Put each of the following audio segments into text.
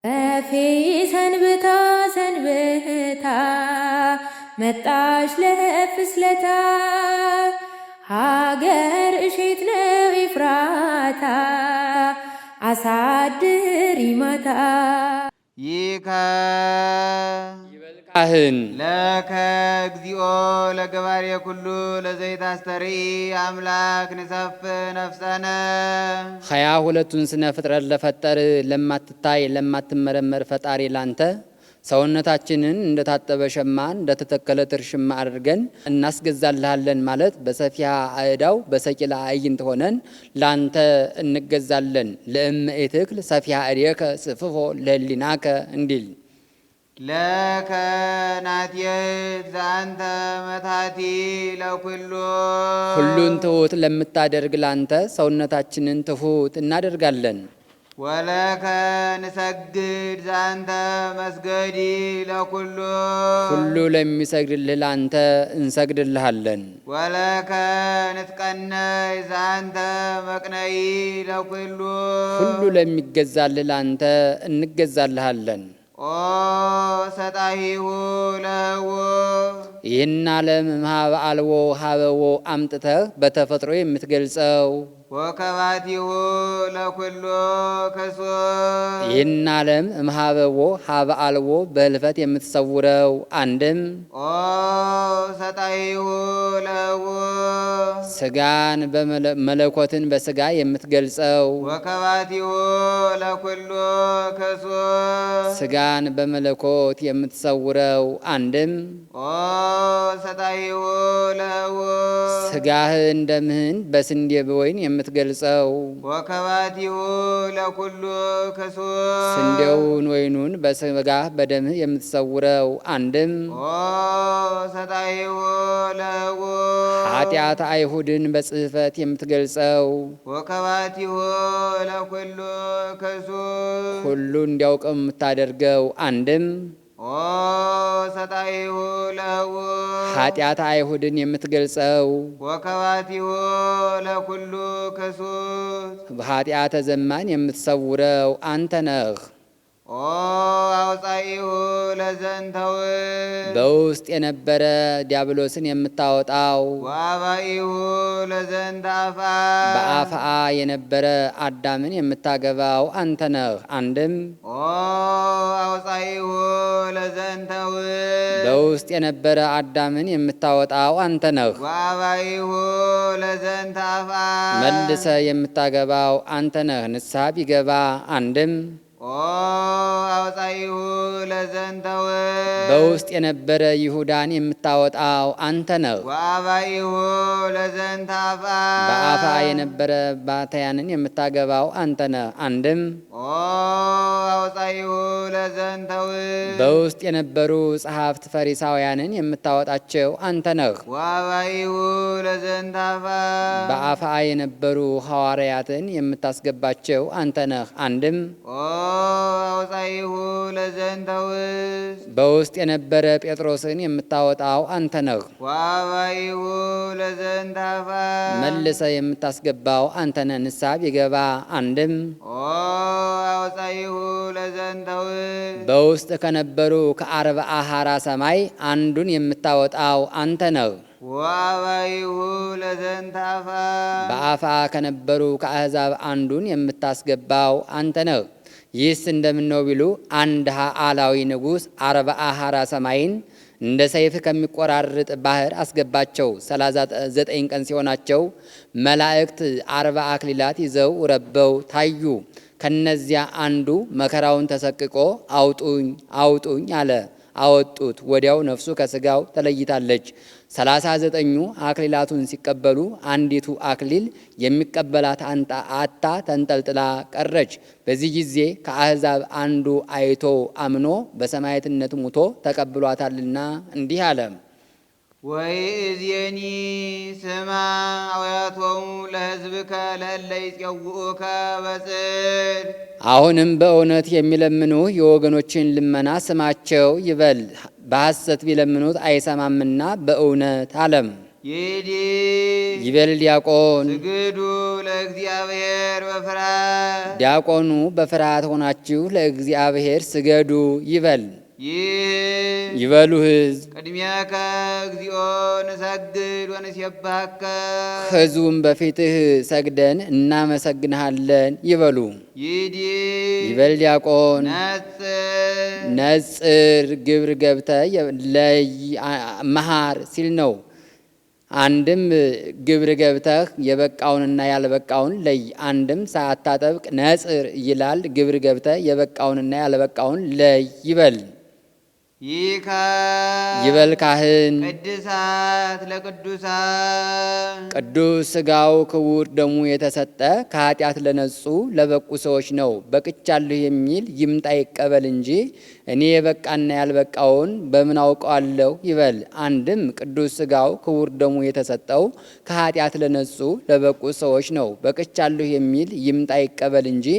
እፌ ሰንብታ ሰንብታ መጣሽ ለፍስለታ ሀገር እሼት ነው ኤፍራታ አሳድሪ ማታ ይከ ካህን ለከ እግዚኦ ለገባሬ ኩሉ ለዘይት አስተሪ አምላክ ንሰፍ ነፍሰነ 22ቱን ስነ ፍጥረት ለፈጠር ለማትታይ ለማትመረመር ፈጣሪ ላንተ ሰውነታችንን እንደታጠበ ሸማ እንደተተከለ ትርሽማ አድርገን እናስገዛልሃለን ማለት በሰፊያ አእዳው በሰቂላ አይንት ሆነን ላንተ እንገዛለን። ለእምእትክል ሰፊያ እዴከ ጽፍፎ ለህሊናከ እንዲል ለከ ናትየት ዘአንተ መታቲ ለኩሉ ሁሉን ትሁት ለምታደርግ ላንተ ሰውነታችንን ትሁት እናደርጋለን። ወለከ ንሰግድ ዘአንተ መስገዲ ለኩሉ ሁሉ ለሚሰግድልህ ላንተ እንሰግድልሃለን። ወለከ ንትቀነይ ዘአንተ መቅነይ ለኩሉ ሁሉ ለሚገዛልህ ላንተ እንገዛልሃለን። ኦ ሰጣሂሁ ለህዎ ይህን ዓለም እምኀበ አልቦ ሀበዎ አምጥተህ በተፈጥሮ የምትገልጸው ወከባቲሁ ለኩሉ ከሶ ይህን ዓለም እምኀበዎ ሀበ አልቦ በህልፈት የምትሰውረው አንድም ኦ ሰጣሂሁ ለህዎ ስጋን መለኮትን በስጋ የምትገልጸው ወከባቲሁ ለኩሉ ከሶ ስጋን በመለኮት የምትሰውረው አንድም ኦ ሰጣሂሁ ለህዎ ስጋህን ደምህን በስንዴ በወይን የምትገልጸው ወከባቲሁ ለኩሉ ከሶ ስንዴውን ወይኑን በስጋህ በደምህ የምትሰውረው አንድም ኦ ሰጣሂሁ ለህዎ ኃጢአት አይሁድን በጽሕፈት የምትገልጸው ወከባቲሁ ለኩሉ ከሶ ሁሉ እንዲያውቀው የምታደርገው አንድም ኦ ሰጣሂሁ ለህዎ ኃጢአት አይሁድን የምትገልጸው ወከባቲሁ ለኩሉ ከሶ በኃጢአተ ዘማን የምትሰውረው አንተ ነህ። ኦ አውፃኢሁ ለዘንተው በውስጥ የነበረ ዲያብሎስን የምታወጣው ወአባኢሁ ለዘንተ አፍአ በአፍአ የነበረ አዳምን የምታገባው አንተ ነህ። አንድም ኦ አውፃኢሁ ለዘንተው በውስጥ የነበረ አዳምን የምታወጣው አንተ ነህ። ወአባኢሁ ለዘንተ አፍአ መልሰ የምታገባው አንተ ነህ። ንስሐ ቢገባ አንድም ኦ አውፃኢሁ ለዘንተው በውስጥ የነበረ ይሁዳን የምታወጣው አንተ ነህ። ወአባኢሁ ለዘንተ አፍአ በአፋ የነበረ ባታያንን የምታገባው አንተ ነህ። አንድም ኦ አውፃኢሁ ለዘንተው በውስጥ የነበሩ ጸሐፍት ፈሪሳውያንን የምታወጣቸው አንተ ነህ። ወአባኢሁ ለዘንተ አፍአ በአፋ የነበሩ ሐዋርያትን የምታስገባቸው አንተ ነህ። አንድም ኦ አውፃኢሁ ለዘንተው በውስጥ የነበረ ጴጥሮስን የምታወጣው አንተ ነህ። ወአባኢሁ ለዘንተ አፍአ መልሰ የምታስገባው አንተ ነህ። ንስሐ ቢገባ አንድም ኦ አውፃኢሁ ለዘንተው በውስጥ ከነበሩ ከአርብዓ ሐራ ሰማይ አንዱን የምታወጣው አንተ ነህ። ወአባኢሁ ለዘንተ አፍአ በአፋ ከነበሩ ከአሕዛብ አንዱን የምታስገባው አንተ ነህ። ይህስ እንደምነው ቢሉ አንድ አላዊ ንጉሥ 40 ሐራ ሰማይን እንደ ሰይፍ ከሚቆራርጥ ባህር አስገባቸው። 39 ቀን ሲሆናቸው መላእክት 40 አክሊላት ይዘው ረበው ታዩ። ከነዚያ አንዱ መከራውን ተሰቅቆ አውጡኝ አውጡኝ አለ። አወጡት። ወዲያው ነፍሱ ከስጋው ተለይታለች። 39ኙ አክሊላቱን ሲቀበሉ አንዲቱ አክሊል የሚቀበላት አታ ተንጠልጥላ ቀረች። በዚህ ጊዜ ከአሕዛብ አንዱ አይቶ አምኖ በሰማዕትነት ሙቶ ተቀብሏታልና እንዲህ አለ። ወይእዜኒ ስማ አውያቶሙ ለሕዝብከ ለእለ ይጼውዑከ በጽድቅ አሁንም በእውነት የሚለምኑ የወገኖችን ልመና ስማቸው ይበል። በሐሰት ቢለምኑት አይሰማምና በእውነት አለም። ይዲ ይበል ዲያቆን። ስግዱ ለእግዚአብሔር በፍርሃት ዲያቆኑ በፍርሃት ሆናችሁ ለእግዚአብሔር ስገዱ ይበል። ይበሉ ሕዝብ። ቅድሚያከ እግዚኦ ንሰግድ ወንሴብሐከ ሕዝቡም በፊትህ ሰግደን እናመሰግንሃለን ይበሉ። ይዲ ይበል ዲያቆን። ነጽር ግብር ገብተ ለይ መሃር ሲል ነው። አንድም ግብር ገብተህ የበቃውንና ያልበቃውን ለይ። አንድም ሳታጠብቅ ነጽር ይላል። ግብር ገብተህ የበቃውንና ያልበቃውን ለይ ይበል። ይካ ይበል ካህን። ቅድሳት ለቅዱሳን ቅዱስ ሥጋው ክቡር ደሙ የተሰጠ ከኃጢአት ለነጹ ለበቁ ሰዎች ነው። በቅቻለሁ የሚል ይምጣ ይቀበል እንጂ እኔ የበቃና ያልበቃውን በምን አውቀዋለሁ ይበል። አንድም ቅዱስ ሥጋው ክቡር ደሙ የተሰጠው ከኃጢአት ለነጹ ለበቁ ሰዎች ነው። በቅቻለሁ የሚል ይምጣ ይቀበል እንጂ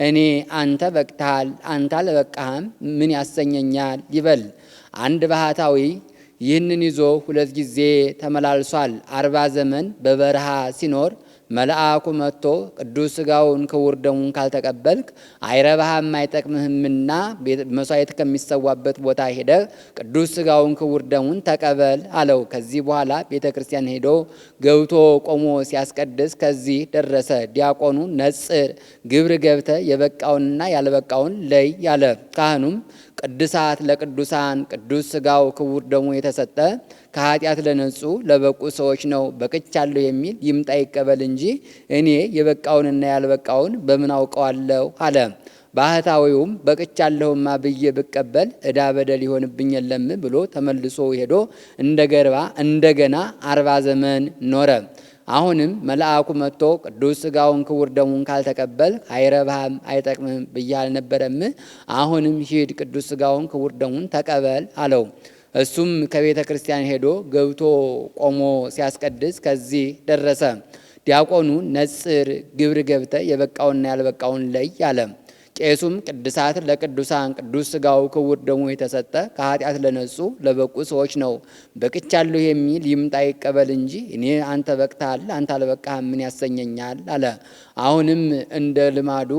እኔ አንተ በቅተሃል አንተ አልበቃህም ምን ያሰኘኛል ይበል። አንድ ባህታዊ ይህንን ይዞ 2 ጊዜ ተመላልሷል። 40 ዘመን በበረሃ ሲኖር መልአኩ መጥቶ ቅዱስ ሥጋውን ክቡር ደሙን ካልተቀበልክ አይረባህም አይጠቅምህምና መስዋዕት ከሚሰዋበት ቦታ ሄደህ ቅዱስ ሥጋውን ክቡር ደሙን ተቀበል አለው። ከዚህ በኋላ ቤተ ክርስቲያን ሄዶ ገብቶ ቆሞ ሲያስቀድስ ከዚህ ደረሰ። ዲያቆኑ ነጽር ግብር ገብተ የበቃውንና ያልበቃውን ለይ ያለ። ካህኑም ቅድሳት ለቅዱሳን ቅዱስ ሥጋው ክቡር ደሙ የተሰጠ ከኃጢአት ለነጹ ለበቁ ሰዎች ነው። በቅቻለሁ የሚል ይምጣ ይቀበል እንጂ እኔ የበቃውንና ያልበቃውን በምን አውቀዋለሁ አለ። ባህታዊውም በቅቻለሁማ ብዬ ብቀበል ዕዳ በደል ይሆንብኝ የለም ብሎ ተመልሶ ሄዶ እንደገና 40 ዘመን ኖረ። አሁንም መልአኩ መጥቶ ቅዱስ ሥጋውን ክቡር ደሙን ካልተቀበል አይረባህም አይጠቅምህም ብዬ አልነበረም? አሁንም ሂድ ቅዱስ ሥጋውን ክቡር ደሙን ተቀበል አለው። እሱም ከቤተ ክርስቲያን ሄዶ ገብቶ ቆሞ ሲያስቀድስ ከዚህ ደረሰ። ዲያቆኑ ነጽር ግብር ገብተ የበቃውንና ያልበቃውን ለይ አለ። ቄሱም ቅድሳት ለቅዱሳን ቅዱስ ሥጋው ክቡር ደሙ የተሰጠ ከኃጢአት ለነጹ ለበቁ ሰዎች ነው። በቅቻለሁ የሚል ይምጣ ይቀበል እንጂ እኔ አንተ በቅተሃል አንተ አልበቃህም ምን ያሰኘኛል አለ። አሁንም እንደ ልማዱ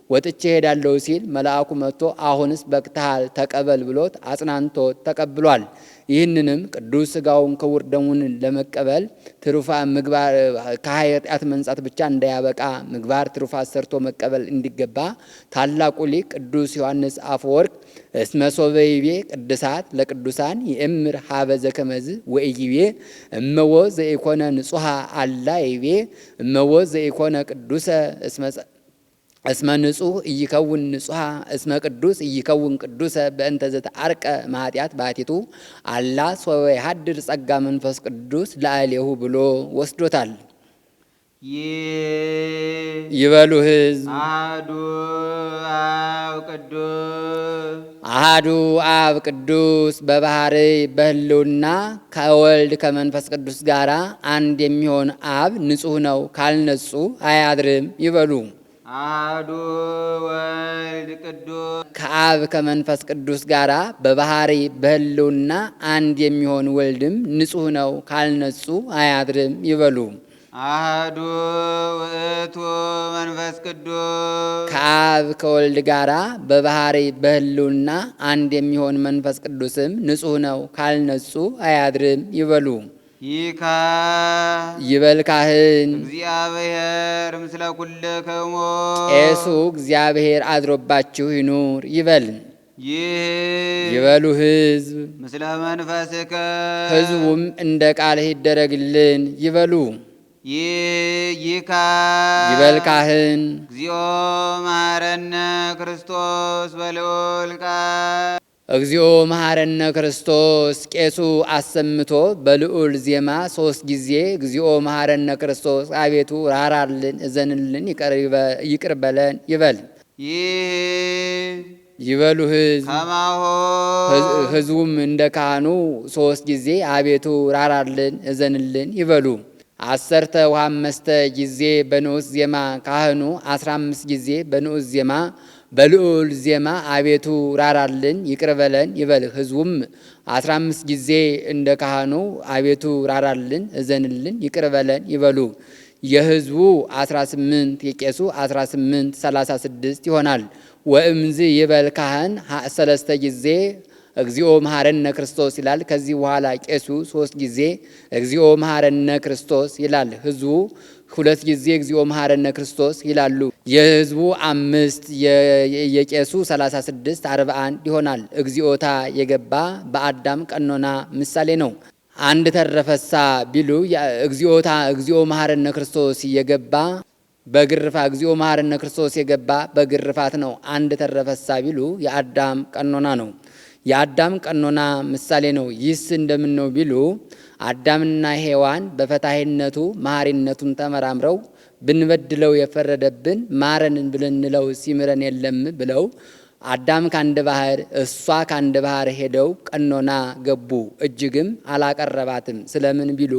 ወጥቼ ሄዳለሁ ሲል መልአኩ መጥቶ አሁንስ በቅተሃል ተቀበል ብሎት አጽናንቶ ተቀብሏል። ይህንንም ቅዱስ ሥጋውን ክቡር ደሙን ለመቀበል ትሩፋት ምግባር ከኃጢአት መንጻት ብቻ እንዳያበቃ ምግባር ትሩፋት ሰርቶ መቀበል እንዲገባ ታላቁ ሊቅ ቅዱስ ዮሐንስ አፈወርቅ እስመ ሶበ ይቤ ቅድሳት ለቅዱሳን ይእምር ሀበ ዘከመዝ ወኢይቤ እመዎ ዘኢኮነ ንጹሐ አላ ይቤ እመዎ ዘኢኮነ ቅዱሰ እስመ ንጹሕ እይከውን ንጹሐ እስመ ቅዱስ እይከውን ቅዱሰ በእንተ ዘተአርቀ ማኃጢአት ባቲቱ አላ ሶበ ይሃድር ጸጋ መንፈስ ቅዱስ ለአሌሁ ብሎ ወስዶታል። ይበሉ ሕዝብ። አሐዱ አብ ቅዱስ በባህርይ በሕልውና ከወልድ ከመንፈስ ቅዱስ ጋር አንድ የሚሆን አብ ንጹሕ ነው ካልነጹ አያድርም ይበሉ። አሐዱ ወልድ ቅዱስ ከአብ ከመንፈስ ቅዱስ ጋር በባህርይ በሕልውና አንድ የሚሆን ወልድም ንጹሕ ነው ካልነጹ አያድርም ይበሉ። አሐዱ ውእቱ መንፈስ ቅዱስ ከአብ ከወልድ ጋር በባህርይ በሕልውና አንድ የሚሆን መንፈስ ቅዱስም ንጹሕ ነው ካልነጹ አያድርም ይበሉ። ይካ ይበል ካህን። እግዚአብሔር ምስለ ኩልክሙ ቄሱ እግዚአብሔር አድሮባችሁ ይኑር ይበል። ይበሉ ሕዝብ። ምስለ መንፈስከ ሕዝቡም እንደ ቃልህ ይደረግልን ይበሉ። ይካ ይበል ካህን። እግዚኦ መሐረነ ክርስቶስ በልዑል ቃል እግዚኦ መሐረነ ክርስቶስ ቄሱ አሰምቶ በልዑል ዜማ 3 ጊዜ እግዚኦ መሐረነ ክርስቶስ አቤቱ ራራልን እዘንልን ይቅር በለን ይበል። ይበሉ ሕዝብ። ሕዝቡም እንደ ካህኑ 3 ጊዜ አቤቱ ራራልን እዘንልን ይበሉ። 10 ወ5 ጊዜ በንዑስ ዜማ ካህኑ 15 ጊዜ በንዑስ ዜማ በልዑል ዜማ አቤቱ ራራልን ይቅር በለን ይበል። ሕዝቡም 15 ጊዜ እንደ ካህኑ አቤቱ ራራልን እዘንልን ይቅር በለን ይበሉ። የሕዝቡ 18 የቄሱ 18 36 ይሆናል። ወእምዝ ይበል ካህን ሰለስተ ጊዜ እግዚኦ መሐረነ ክርስቶስ ይላል። ከዚህ በኋላ ቄሱ 3 ጊዜ እግዚኦ መሐረነ ክርስቶስ ይላል። ሕዝቡ 2 ጊዜ እግዚኦ መሐረነ ክርስቶስ ይላሉ። የሕዝቡ 5 የቄሱ 36 41 ይሆናል። እግዚኦታ የገባ በአዳም ቀኖና ምሳሌ ነው። አንድ ተረፈሳ ቢሉ እግዚኦታ እግዚኦ መሐረነ ክርስቶስ የገባ በግርፋ እግዚኦ መሐረነ ክርስቶስ የገባ በግርፋት ነው። አንድ ተረፈሳ ቢሉ የአዳም ቀኖና ነው። የአዳም ቀኖና ምሳሌ ነው። ይህስ እንደምን ነው ቢሉ አዳምና ሔዋን በፈታሄነቱ መሐሪነቱን ተመራምረው ብንበድለው የፈረደብን ማረንን ብልንለው ሲምረን የለም ብለው አዳም ካንድ ባህር እሷ ካንድ ባህር ሄደው ቀኖና ገቡ። እጅግም አላቀረባትም። ስለምን ቢሉ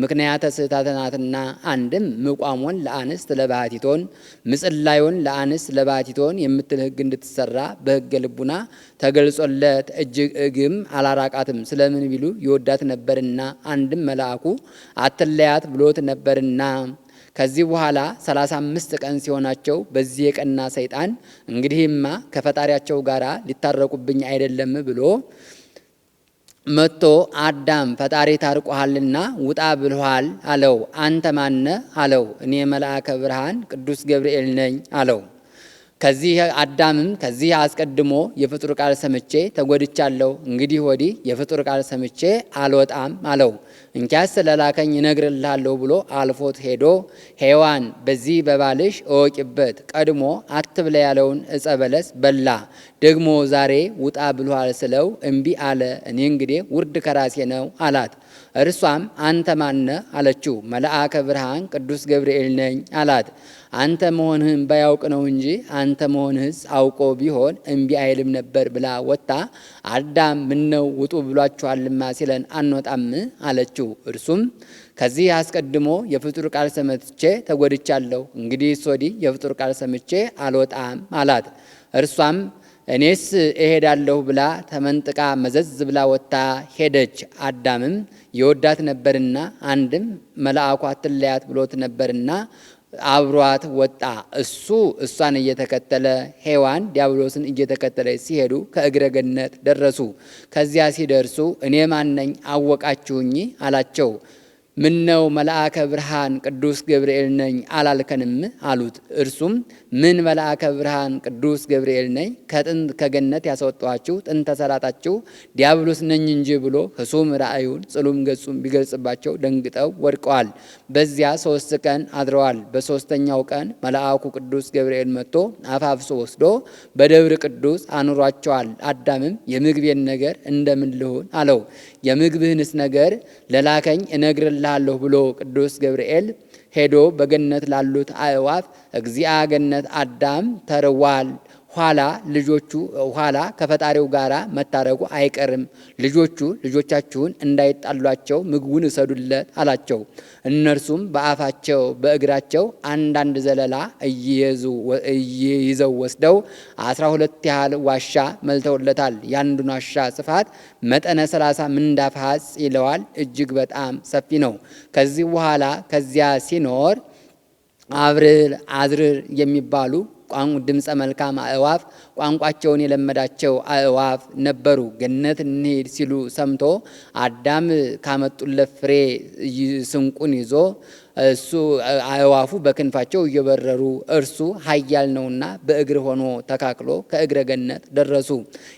ምክንያተ ስህተት ናትና። አንድም ምቋሞን ለአንስት ለባህቲቶን ምጽላዮን ለአንስት ለባህቲቶን የምትል ሕግ እንድትሰራ በሕገ ልቡና ተገልጾለት እጅግም አላራቃትም። ስለምን ቢሉ ይወዳት ነበርና። አንድም መልአኩ አትለያት ብሎት ነበርና። ከዚህ በኋላ 35 ቀን ሲሆናቸው በዚህ የቀና ሰይጣን እንግዲህማ ከፈጣሪያቸው ጋር ሊታረቁብኝ አይደለም ብሎ መጥቶ አዳም ፈጣሪ ታርቆሃልና ውጣ ብልኋል አለው። አንተ ማነ አለው። እኔ መልአከ ብርሃን ቅዱስ ገብርኤል ነኝ አለው። ከዚህ አዳምም ከዚህ አስቀድሞ የፍጡር ቃል ሰምቼ ተጎድቻለሁ፣ እንግዲህ ወዲህ የፍጡር ቃል ሰምቼ አልወጣም አለው። እንኪያስ ለላከኝ እነግርልሃለሁ ብሎ አልፎት ሄዶ ሔዋን በዚህ በባልሽ እወቂበት፣ ቀድሞ አትብላ ያለውን ዕፀ በለስ በላ፣ ደግሞ ዛሬ ውጣ ብሏል ስለው እምቢ አለ። እኔ እንግዲህ ውርድ ከራሴ ነው አላት። እርሷም አንተ ማነ አለችው። መልአከ ብርሃን ቅዱስ ገብርኤል ነኝ አላት። አንተ መሆንህን ባያውቅ ነው እንጂ አንተ መሆንህስ አውቆ ቢሆን እምቢ አይልም ነበር ብላ ወጣ። አዳም ምነው ውጡ ብሏችኋልማ ሲለን አንወጣም አለችው። እርሱም ከዚህ አስቀድሞ የፍጡር ቃል ሰምቼ ተጎድቻለሁ፣ እንግዲህ ወዲህ የፍጡር ቃል ሰምቼ አልወጣም አላት። እርሷም እኔስ እሄዳለሁ ብላ ተመንጥቃ መዘዝ ብላ ወጥታ ሄደች። አዳምም የወዳት ነበርና አንድም መልአኩ አትለያት ብሎት ነበርና አብሯት ወጣ። እሱ እሷን እየተከተለ ሔዋን ዲያብሎስን እየተከተለ ሲሄዱ ከእግረ ገነት ደረሱ። ከዚያ ሲደርሱ እኔ ማነኝ አወቃችሁኝ አላቸው። ምነው መልአከ ብርሃን ቅዱስ ገብርኤል ነኝ አላልከንም አሉት። እርሱም ምን መልአከ ብርሃን ቅዱስ ገብርኤል ነኝ? ከጥንት ከገነት ያስወጣችሁ ጥንተ ሰራታችሁ ዲያብሎስ ነኝ እንጂ ብሎ ህሱም ራእዩን ጽሉም ገጹም ቢገልጽባቸው ደንግጠው ወድቀዋል። በዚያ 3 ቀን አድረዋል። በ3ኛው ቀን መልአኩ ቅዱስ ገብርኤል መጥቶ አፋፍሶ ወስዶ በደብረ ቅዱስ አኑሯቸዋል። አዳምም የምግቤን ነገር እንደምን ልሁን አለው። የምግብህንስ ነገር ለላከኝ እነግርልሃለሁ ብሎ ቅዱስ ገብርኤል ሄዶ በገነት ላሉት አእዋፍ እግዚአ ገነት አዳም ተርዋል። ኋላ ከፈጣሪው ጋር መታረቁ አይቀርም። ልጆቻችሁን እንዳይጣሏቸው ምግቡን እሰዱለት አላቸው። እነርሱም በአፋቸው በእግራቸው አንዳንድ ዘለላ ይዘው ወስደው 12 ያህል ዋሻ መልተውለታል። የአንዱን ዋሻ ስፋት መጠነ 30 ምንዳፍ ሐጽ ይለዋል። እጅግ በጣም ሰፊ ነው። ከዚህ በኋላ ከዚያ ሲኖር አብርር አዝርር የሚባሉ ድምፀ መልካም አእዋፍ ቋንቋቸውን የለመዳቸው አእዋፍ ነበሩ። ገነት እንሂድ ሲሉ ሰምቶ አዳም ካመጡለት ፍሬ ስንቁን ይዞ እሱ አእዋፉ በክንፋቸው እየበረሩ እርሱ ኃያል ነውና በእግር ሆኖ ተካክሎ ከእግረ ገነት ደረሱ።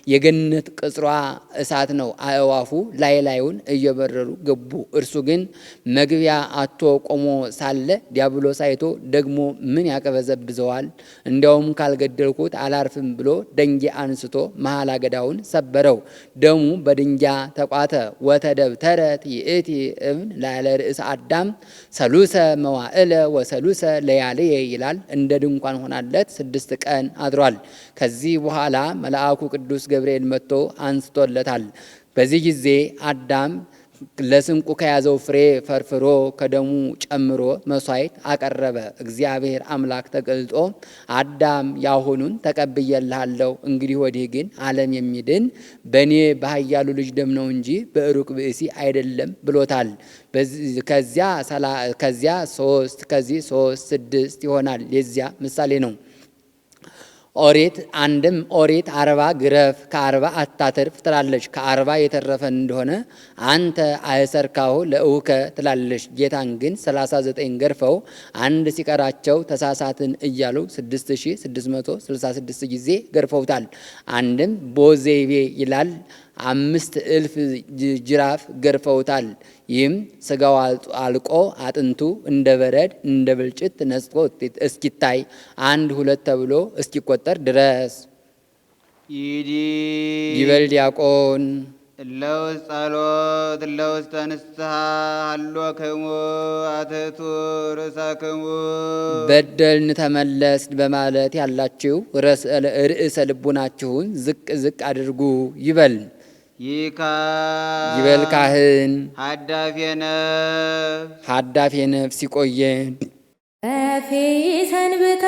የገነት ቅጽሯ እሳት ነው። አእዋፉ ላዩን እየበረሩ ገቡ። እርሱ ግን መግቢያ አቶ ቆሞ ሳለ ዲያብሎስ አይቶ ደግሞ ምን ያቀበዘብዘዋል? እንዲያውም ካልገደልኩት አላርፍም ብሎ ደንጊያ አንስቶ መሃል አገዳውን ሰበረው። ደሙ በድንጊያ ተቋተ። ወተደብተረት ይእቲ እብን ላዕለ ርእሰ አዳም ሰሉሰ መዋዕለ ወሰሉሰ ለያልየ ይላል። እንደ ድንኳን ሆናለት 6 ቀን አድሯል። ከዚህ በኋላ መልአኩ ቅዱስ ገብርኤል መጥቶ አንስቶለታል። በዚህ ጊዜ አዳም ለስንቁ ከያዘው ፍሬ ፈርፍሮ ከደሙ ጨምሮ መሥዋዕት አቀረበ። እግዚአብሔር አምላክ ተገልጦ አዳም ያሁኑን ተቀብዬልሃለሁ፣ እንግዲህ ወዲህ ግን ዓለም የሚድን በእኔ በኃያሉ ልጅ ደም ነው እንጂ በሩቅ ብእሲ አይደለም ብሎታል። ከዚያ 3 ከዚህ 3 6 ይሆናል። የዚያ ምሳሌ ነው። ኦሪት አንድም ኦሪት 40 ግረፍ ከ40 አታተርፍ ትላለች። ከ40 የተረፈን እንደሆነ አንተ አእሰርካሁ ለእውከ ትላለች። ጌታን ግን 39 ገርፈው አንድ ሲቀራቸው ተሳሳትን እያሉ 6666 ጊዜ ገርፈውታል። አንድም ቦዘይቤ ይላል 5000 ጅራፍ ገርፈውታል። ይህም ስጋው አልቆ አጥንቱ እንደ በረድ እንደ ብልጭት ነጽቶ እስኪታይ 1 2 ተብሎ እስኪቆጠር ድረስ ይበል ዲያቆን። እለውስጥ ጸሎት እለውስተ ንስሐ ሀሎክሙ አትሕቱ ርእሳክሙ በደልን ተመለስ በማለት ያላችሁ ርዕሰ ልቡናችሁን ዝቅ ዝቅ አድርጉ ይበል ይበል ካህን። ሀዳፌ ነፍስ ይቆየን። ረፌ ሰንብታ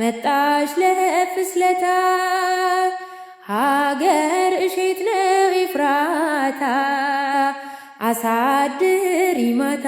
መጣች ለፍስለታ ሀገር እሼት ነው ኤፍራታ አሳድሪ ማታ